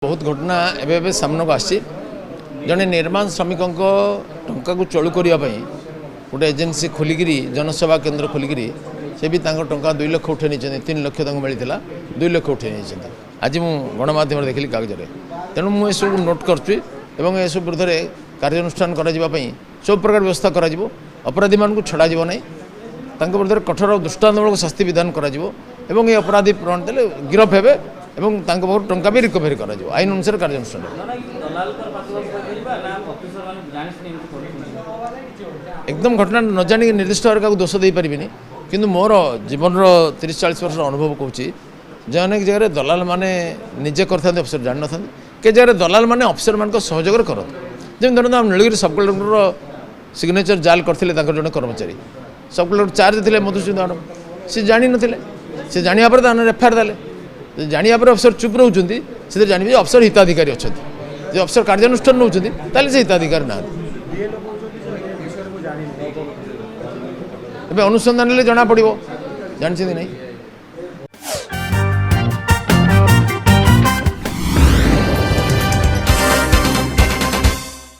बहुत घटना एवं सामना को आसी जड़े निर्माण श्रमिकों टंका को चलू करने गोटे एजेन्सी खोलिकी जनसेवा केन्द्र खोलिकी से भी टंका 2 लाख उठे नहीं 3 लाख मिलता 2 लाख उठे नहीं आज मुझे गणमाध्यम देखिली कागज तेणु मुझे सब नोट कर विरुद्ध में कार्यानुष्ठान करने सब प्रकार व्यवस्था कर अपराधी मान को छड़ा ना विरुद्ध में कठोर दृष्टान्तमूलक शास्ति विधान कर अपराधी प्रमाण देले गिरफ हे टंका भी रिकवरी कर आईन अनुसार कार्यानुष्ठान एकदम घटना न जाणी निर्दिष्ट भाव में दोष दे पारिनी किंतु मोर जीवन 30-40 वर्ष अनुभव कहूँ जे अनेक जगह दलाल माने निजे करते अफिसर जान ना के जगह दलाल माने अफिसर मान सहयोग करते जमी धरते नीलगिरी सब कलेक्टर सिग्नेचर जाल करते जड़े कर्मचारी सब कलेक्टर चार्ज थे मधुसूदन मैडम सी जानी नथिले से जानिया पर एफआईआर देले जानिया पर अफिसर चुप रोचंती से जानवे अफिसर हिताधिकारी अच्छा जो अफिसर कार्यानुष्ठान नौ से हिताधिकारी ना अनुसंधान जना पड़ो जानते नहीं।